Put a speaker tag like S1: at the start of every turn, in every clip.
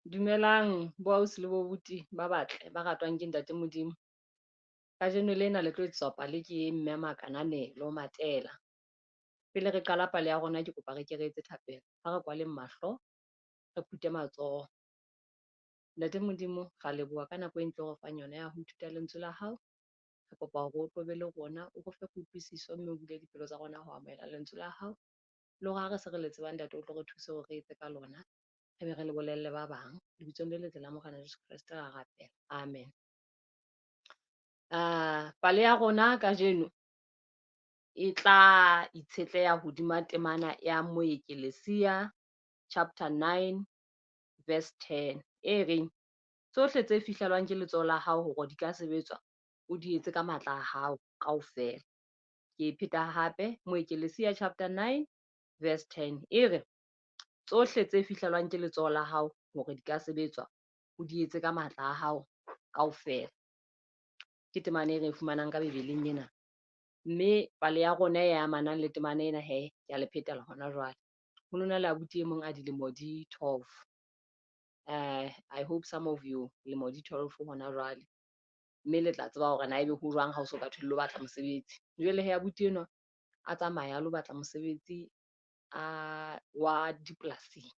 S1: Dumelang boausi le bo buti ba batle ba ratwang ke ntate Modimo. Kajeno lena le tlo etswa pale ke mme Makananelo Matela. Pele re qala pale ya rona, ke kopa re ke re etse thapelo. Ha re kwaleng mahlo, re phute matsoho. Ntate Modimo, ra leboha ka nako e ntle o re fang yona ya ho ithuta lentswe la hao. Re kopa hore o tlobe le rona, o re fe kutlwisiso, mme o bule dipelo tsa rona ho amohela lentswe la hao. Le hore ha re se re le tsebang ntate, o tlo re thuse hore re etse ka lona. Re be re le bolelle ba bang. Lebitsong le letle la Morena Jesu Kreste ra rapela. Amen. Pale ya rona kajeno e tla itshetleha hodima temana ya Moekelesiya chapter 9 verse 10 e reng, tsohle tse fihlellwang ke letsoho la hao hore di ka sebetswa, o di etse ka matla a hao kaofela. Ke e pheta hape, Moekelesiya chapter 9 verse 10 e re, tsohle tse fihlellwang ke letsoho la hao hore di ka sebetswa, o di etse ka matla a hao kaofela. Ke temane e re e fumanang ka Bebeleng ena, mme pale ya rona e amanang le temane ena ke a le phetela hona jwale. Ho lona le abuti e mong a dilemo di 12. I hope some of you dilemo di 12 hona jwale, mme le tla tseba hore na ebe ho jwang ha o so batho le lo batla mosebetsi. Jwale abuti enwa a tsamaya a lo batla mosebetsi wa dipolasing.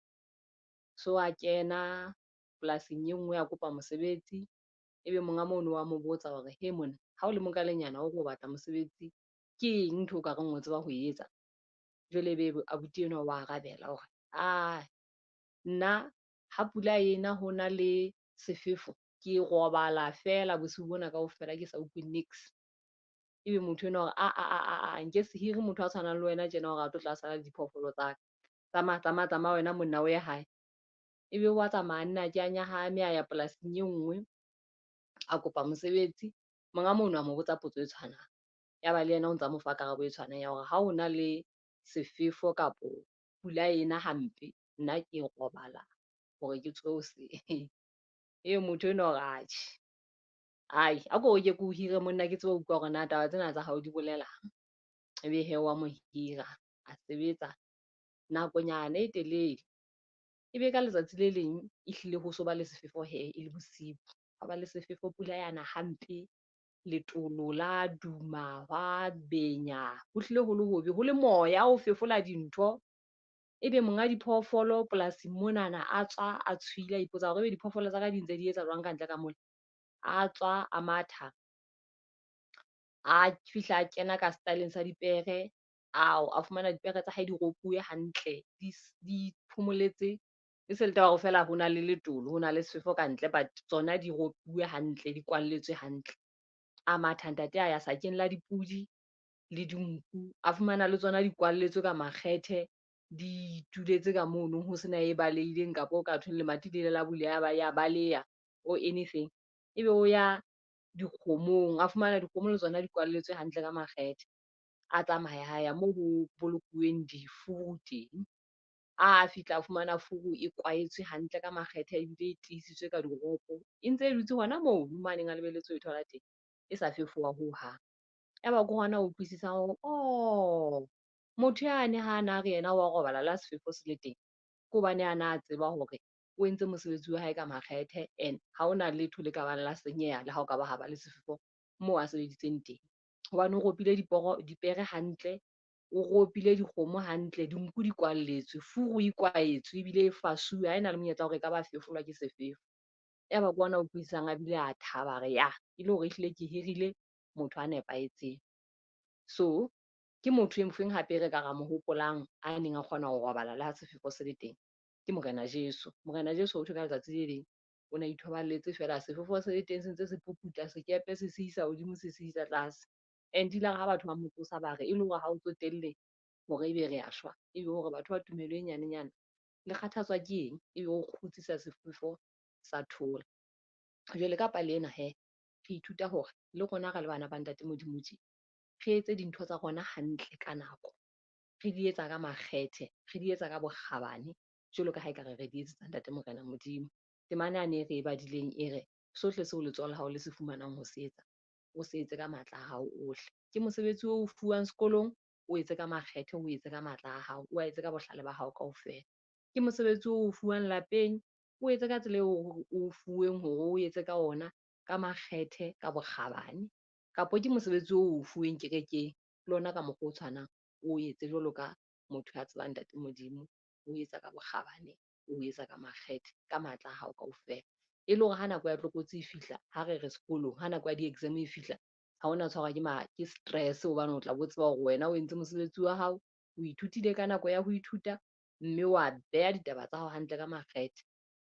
S1: So a kena polasing e nngwe a kopa mosebetsi, ebe monga mono wa mo botsa hore he monna, ha o le mokalenyana o go batla mosebetsi, ke eng ntho o ka reng o tseba ho etsa? Jwale ebe abuti enwa wa arabela hore nna ha pula ena ho na le sefefo, ke robala fela bosiu bona kaofela ke sa utlwe niks. Ebe motho enwa hore nke se hire motho a tshwanang le wena tjena hore a tlo tla sala diphoofolo tsa ka. Tsamaya wena monna o ye hae. Ebe wa tsamaya nna ke a nyahame a ya polasing e nngwe a kopa mosebetsi. Monga mono a mo botsa potso e tshwanang, ya ba le yena o ntsa mo fa karabo e tshwanang ya hore ha o na le sefefo kapo pula ena hampe, nna ke robala hore ke tshose. Ebe motho enwa hore a ko ke o hire monna, ke tsebe ho utlwa hore na taba tsena tsa hao di bolelang. Ebe wa mo hira, a sebetsa nakonyana e telele. Ebe ka letsatsi le leng ehlile ho so ba le sefefo e le bosiu, ha ba le sefefo, pula yana hampe, letolo la duma, hwa benya, ho hlile ho le hobe, ho le moya o fefola dintho. Ebe monga diphoofolo polasing monana a tswa a tshohile, a ipotsa hore ebe diphoofolo tsa ka di ntse di etsa jwang kantle ka mona. A tswa a matha, a fihla a kena ka setaleng sa dipere, a fumana dipere tsa hae di ropuwe hantle, di phomoletse. E se le taba hore feela ho na le letolo, ho na le sefefo kantle, but tsona di ropuwe hantle, di kwalletswe hantle. A matha ntate a ya sakeng la dipudi le dinku, a fumana le tsona di kwalletswe ka makgethe, di ituletse ka mono ho sena e balehileng kapa o ka thwe lemati le ile la buleha ya baleha or anything. Ebe o ya dikgomong, a fumana dikgomo le tsona di kwalletswe hantle ka makgethe. A tsamaya a ya moo ho bolokuweng difuru teng, a fihla a fumana furu e kwaetswe hantle ka makgethe ebile e tiisitswe ka diropo, e ntse e dutse hona moo maneng a lebelletse ho e thola teng, e sa fefowa hohang. Ya ba ke hona ho utlwisisa hore motho yane ha na re yena wa robala la sefefo se le teng, ke hobane a na tseba hore o entse mosebetsi wa hae ka makgethe, and ha hona letho le ka bang la senyeha le ha o ka ba ha ba le sefefo moo a sebeditseng teng. Hobane o ropile dipere hantle, o ropile dikgomo hantle, dinku di kwalletswe, furu e kwaetswe ebile e fasuwe, ha ena le monyetla wa hore e ka ba fefolwa ke sefefo. Ya ba ke hona ho utlwisisang a bile a thaba re e le hore ehlile ke hirile motho a nepahetseng. So ke motho e feng hape re ka ra mo hopolang a neng a kgona ho robala le ha sefefo se le teng, ke Morena Jesu. Morena Jesu ho thwe ka letsatsi le leng o na ithoballetse fela, sefefo se le teng se ntse se puputa, sekepe se isa hodimo se isa tlase. And ilare ha batho ba mo tsosa ba re e le hore ha o tsotelle hore ebe re a shwa, ebe hore batho ba tumelo e nyanenyana le kgathatswa ke eng, ebe o kgutsisa sefefo sa thola. Jwale ka pale ena re ithuta hore le rona re le bana ba ntate Modimo tje, re etse dintho tsa rona hantle ka nako, re di etsa ka makgethe, re di etsa ka bokgabane, jwalo ka ha ekare re di etsetsa ntate Morena Modimo. Temane yane e re e badileng e re, sohle seo letsoho la hao le se fumanang ho se etsa, o se etse ka matla a hao ohle. Ke mosebetsi o fuwang sekolong, o etse ka makgethe, o etse ka matla a hao, o etse ka bohlale ba hao kaofela. Ke mosebetsi o fuwang lapeng, o etse ka tsela eo o fuweng hore o etse ka ona, ka makgethe, ka bokgabane. Kapo ke mosebetsi oo o fuweng kerekeng, le ona ka mokgwa o tshwanang, o etse jwalo ka motho ya tsebang ntate Modimo, o etsa ka bokgabane, o etsa ka makgethe, ka matla a hao kaofela. E le hore ha nako ya tlokotsi e fihla, ha re re sekolong, ha nako ya di-exam e fihla, ha ona tshwarwa ke stress hobane o tla bo tseba hore wena o entse mosebetsi wa hao, o ithutile ka nako ya ho ithuta, mme wa beha ditaba tsa hao hantle ka makgethe.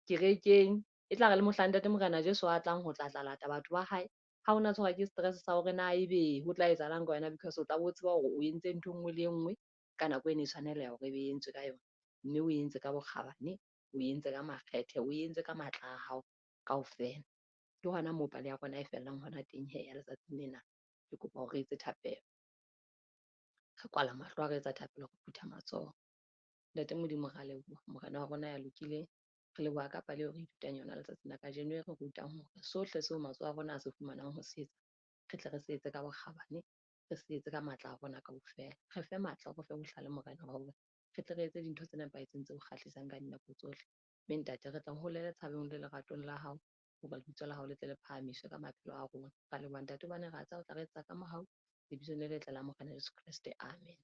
S1: Kerekeng e tla re le mohlang ntate Morena Jeso a tlang ho tla lata batho ba hae, ha ona tshwarwa ke stress sa hore na ebe ho tla etsahalang ka wena, because o tla bo tseba hore o entse ntho enngwe le enngwe ka nako ene tshwanela hore e be entswe ka yona, mme o entse ka bokgabane, o entse ka makgethe, o entse ka matla a hao kaofela. Ke hona moo pale ya rona e fellang hona teng hee ya letsatsing lena. Ke kopa hore re etse thapelo, re kwala mahlo a re etsa thapelo, re phutha matsoho. Ntate Modimo re a leboha, morena wa rona ya lokileng, re leboha ka pale eo re ithutang yona letsatsing la kajeno, e re rutang hore sohle seo matsoho a rona a se fumanang ho se etsa, re tle re se etse ka bokgabane, re se etse ka matla a rona kaofela. Re fe matla, re fe bohlale morena wa hore re tle re etse dintho tse nepahetseng tse o kgahlisang ka dinako tsohle. Mme ntate, re tla holele tshabeng le leratong la hao, hoba lebitso la hao le tle le phahamiswe ka maphelo a rona. Ra leboha ntate hobane ra tseba o tla re etsetsa ka mohau, lebitsong le letle la morena Jeso Kreste, amen.